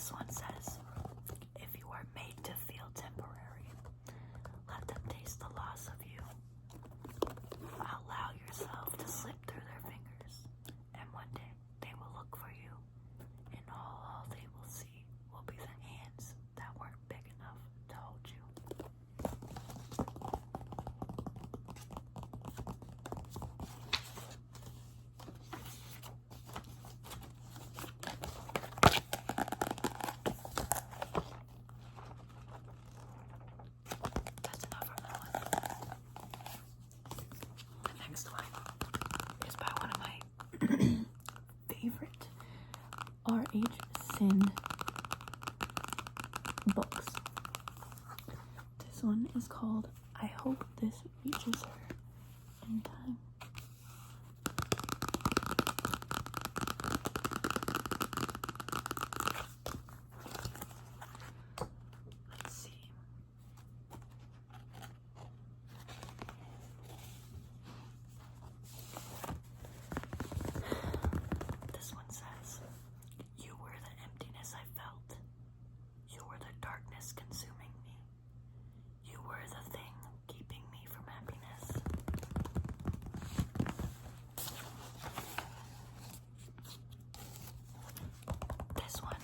This one says, if you are made to feel temporary, let them taste the loss of you. Allow yourself to slip through their fingers, and one day they will look for you, and all they will see will be the hands that weren't big enough to hold you. That's enough for that one. The next one is by one of my favorite R.H. Sin books. This one is called I Hope This Reaches Her in Time. Let's see. This one says, you were the emptiness I felt. You were the darkness consuming me. You were the thing keeping me from happiness. This one.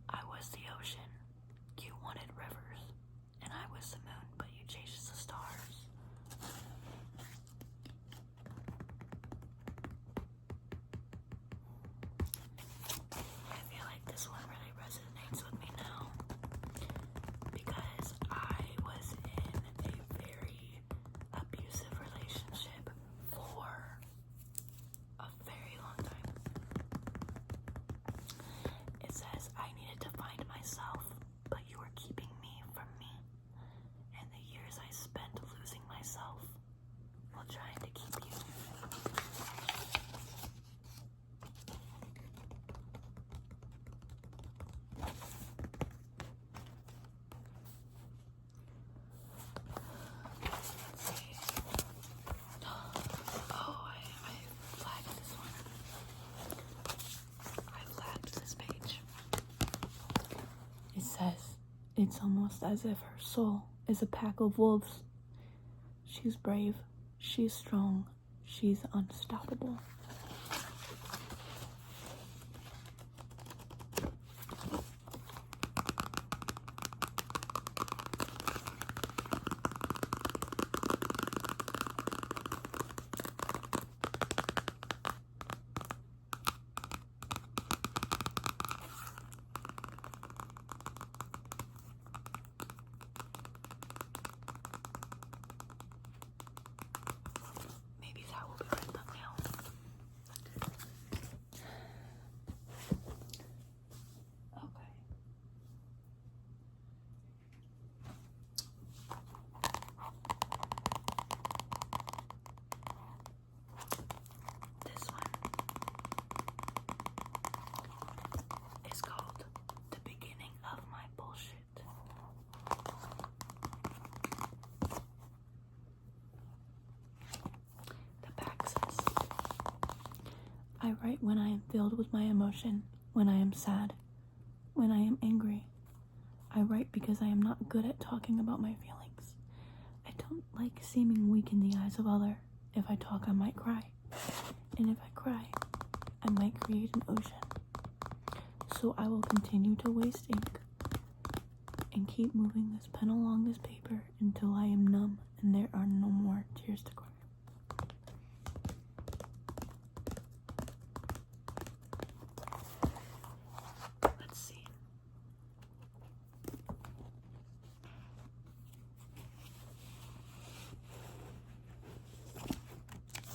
I was the ocean. You wanted rivers. And I was the moon, but you chased the stars. I feel like this one really resonates with me now because I was in a very abusive relationship for a very long time. It says I needed to find myself, but you were keeping me from me. And the years I spent losing myself while trying to keep you. Let's see. Oh, I flagged this one. I flagged this page. It says, it's almost as if her soul is a pack of wolves. She's brave, she's strong, she's unstoppable. Maybe that will be my thumbnail. Okay. This one is called The Beginning of My Bullshit. The back says, I write when I am filled with my emotion, when I am sad, when I am angry. I write because I am not good at talking about my feelings. I don't like seeming weak in the eyes of others. If I talk, I might cry. And if I cry, I might create an ocean. So I will continue to waste ink and keep moving this pen along this paper until I am numb and there are no more tears to cry. Let's see.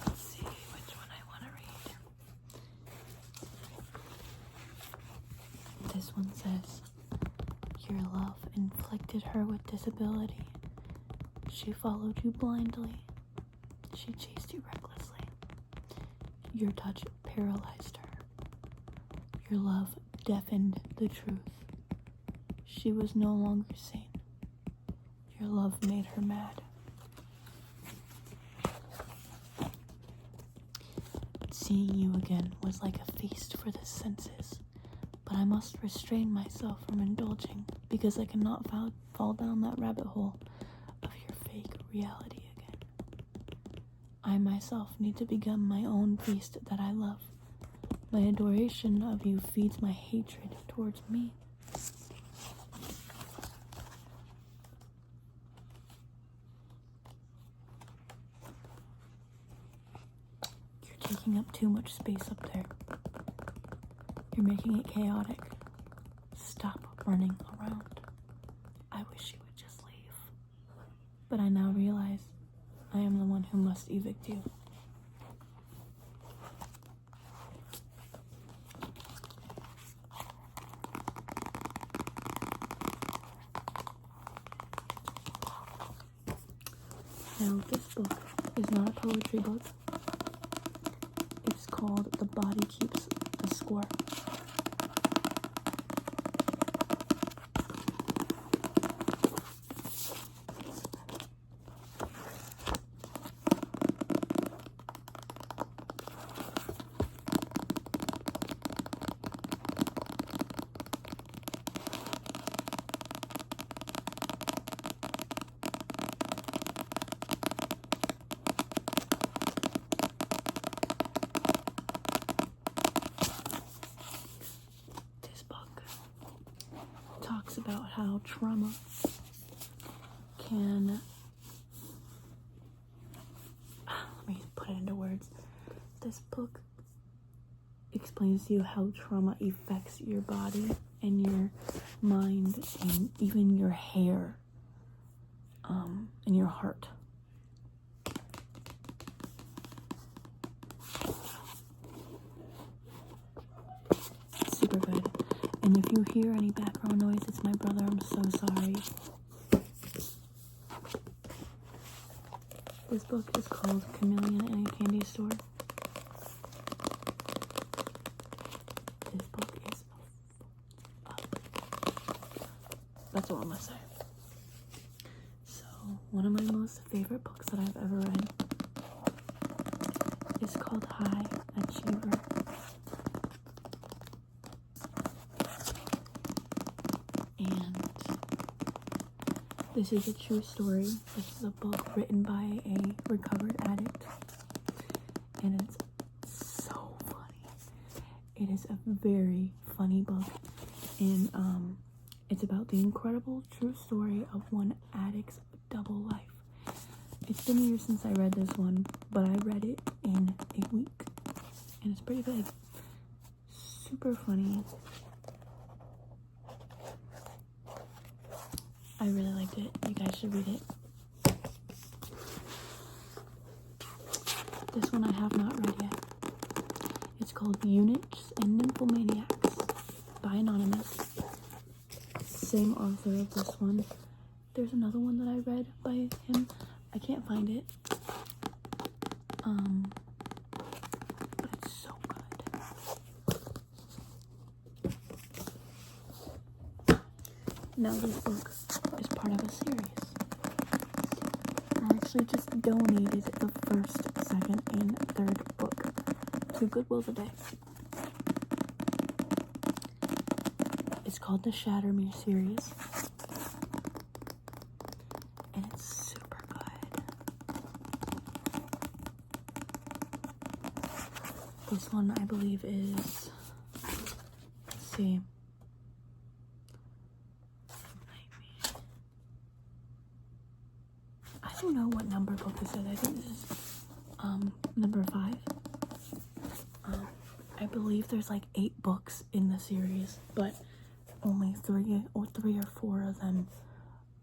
Let's see which one I want to read. This one says, your love inflicted her with disability. She followed you blindly. She chased you recklessly. Your touch paralyzed her. Your love deafened the truth. She was no longer sane. Your love made her mad. Seeing you again was like a feast for the senses, but but I must restrain myself from indulging, because I cannot fall down that rabbit hole of your fake reality again. I myself need to become my own beast that I love. My adoration of you feeds my hatred towards me. You're taking up too much space up there. You're making it chaotic. Stop running around. I wish you would just leave. But I now realize I am the one who must evict you. Now, this book is not a poetry book. It's called The Body Keeps the Score. Talks about how trauma can, let me put it into words. This book explains to you how trauma affects your body and your mind and even your hair, and your heart. It's super good. And if you hear any background noise, it's my brother. I'm so sorry. This book is called Chameleon in a Candy Store. This book is up. That's all I'm gonna say. So, one of my most favorite books that I've ever read is called High Achiever. This is a true story. This is a book written by a recovered addict, and it's so funny. It is a very funny book, and it's about the incredible true story of one addict's double life. It's been years since I read this one, but I read it in a week, and it's pretty good. Super funny. I really liked it. You guys should read it. This one I have not read yet. It's called Eunuchs and Nymphomaniacs by Anonymous. Same author of this one. There's another one that I read by him. I can't find it. But it's so good. Now this book is part of a series. I actually just donated the first, second, and third book to Goodwill today. It's called the Shatter Me series, and it's super good. This one I believe is, let's see, I don't know what number book this is. I think this is number 5. I believe there's like 8 books in the series, but only 3 or 4 of them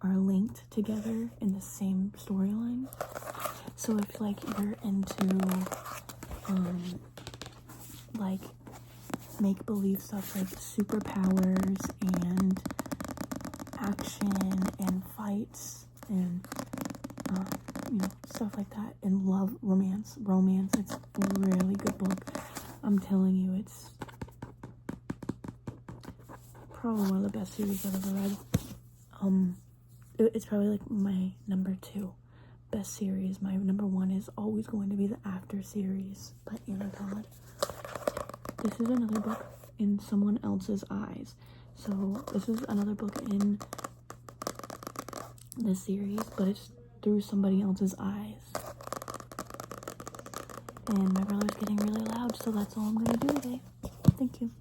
are linked together in the same storyline. So if like you're into like make-believe stuff like superpowers and action and fights and stuff like that, and love, romance, it's a really good book. I'm telling you, it's probably one of the best series I've ever read. It's probably like my number 2 best series. My number 1 is always going to be the After series by Anna Todd. This is another book in someone else's eyes. So this is another book in this series, but it's through somebody else's eyes. And my brother's getting really loud, so that's all I'm gonna do today. Thank you.